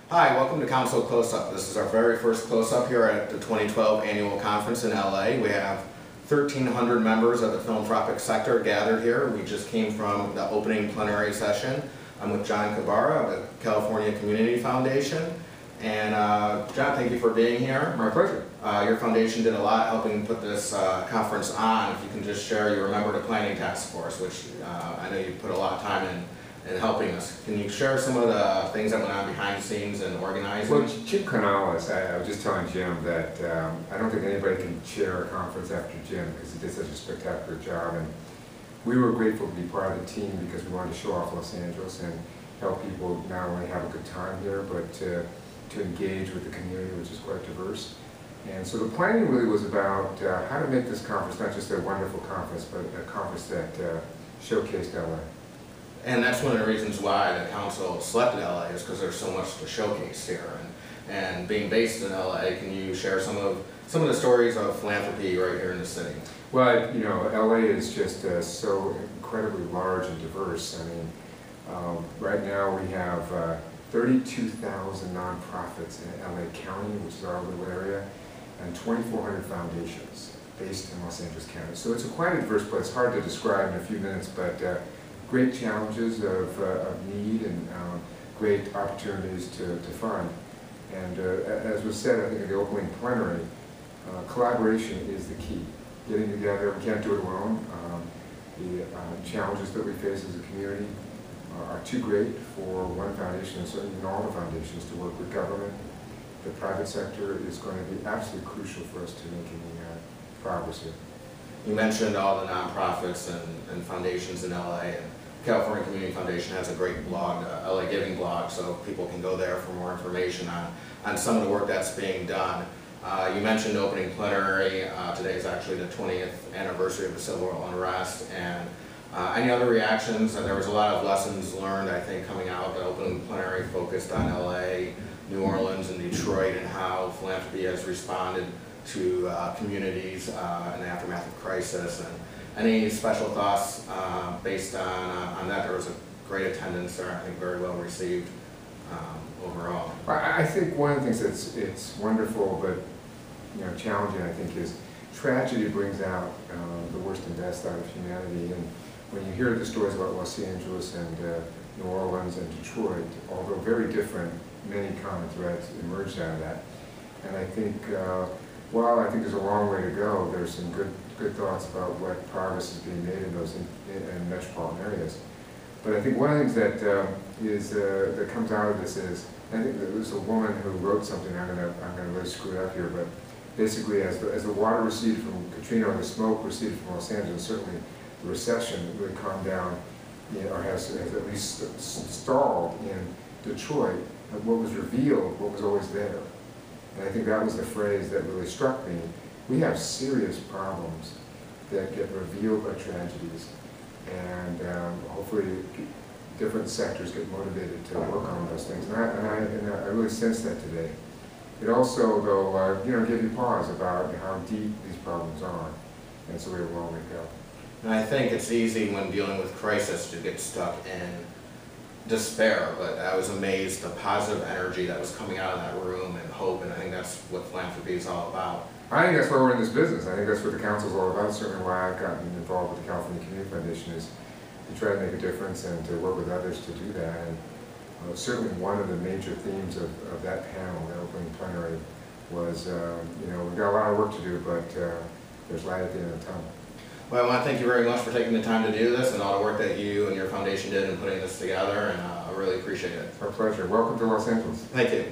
Hi, welcome to Council Close-Up. This is our very first close-up here at the 2012 annual conference in LA. We have 1,300 members of the philanthropic sector gathered here. We just came from the opening plenary session. I'm with John Kobara of the California Community Foundation. And John, thank you for being here. My pleasure. Your foundation did a lot helping put this conference on. If you can just share your member to planning task force, which I know you put a lot of time in helping us. Can you share some of the things that went on behind the scenes and organizing? Well, Jim Canales, I was just telling Jim that I don't think anybody can chair a conference after Jim because he did such a spectacular job. And we were grateful to be part of the team because we wanted to show off Los Angeles and help people not only have a good time here, but to engage with the community, which is quite diverse. And so the planning really was about how to make this conference not just a wonderful conference, but a conference that showcased LA. And that's one of the reasons why the council selected LA is because there's so much to showcase here. And being based in LA, can you share some of the stories of philanthropy right here in the city? Well, you know, LA is just so incredibly large and diverse. I mean, right now we have 32,000 nonprofits in LA County, which is our little area, and 2,400 foundations based in Los Angeles County. So it's quite a diverse place. Hard to describe in a few minutes, but great challenges of need and great opportunities to fund. And as was said, I think in the opening plenary, collaboration is the key. Getting together, we can't do it alone. The challenges that we face as a community are too great for one foundation, and certainly all the foundations, to work with government. The private sector is going to be absolutely crucial for us to making progress here. You mentioned all the nonprofits and foundations in LA, and California Community Foundation has a great blog, LA Giving blog, so people can go there for more information on some of the work that's being done. You mentioned opening plenary. Today is actually the 20th anniversary of the civil unrest, and any other reactions? There was a lot of lessons learned, I think, coming out. The opening plenary focused on LA, New Orleans, and Detroit, and how philanthropy has responded to communities in the aftermath of crisis. And any special thoughts based on that? There was a great attendance there, I think very well received overall. I think one of the things that's it's wonderful but challenging, I think, is tragedy brings out the worst and best out of humanity. And when you hear the stories about Los Angeles and New Orleans and Detroit, although very different, many common threads emerged out of that. And I think while I think there's a long way to go, there's some good thoughts about what progress is being made in those in metropolitan areas. But I think one of the things that that comes out of this is, I think there was a woman who wrote something. I'm gonna really screw it up here, but basically, as the water receded from Katrina, or the smoke receded from Los Angeles, certainly the recession really calmed down, or has at least stalled in Detroit. And what was revealed, what was always there. And I think that was the phrase that really struck me. We have serious problems that get revealed by tragedies, and hopefully different sectors get motivated to work on those things. And I really sense that today. It also, though, give you pause about how deep these problems are, and so we have a long way to go. And I think it's easy when dealing with crisis to get stuck in despair, but I was amazed the positive energy that was coming out of that room, and hope, and I think that's what philanthropy is all about. I think that's why we're in this business. I think that's what the council is all about. Certainly why I've gotten involved with the California Community Foundation is to try to make a difference and to work with others to do that. And certainly one of the major themes of that panel, that opening plenary, was we've got a lot of work to do, but there's light at the end of the tunnel. Well, I want to thank you very much for taking the time to do this and all the work that you and your foundation did in putting this together, and I really appreciate it. Our pleasure. Welcome to Los Angeles. Thank you.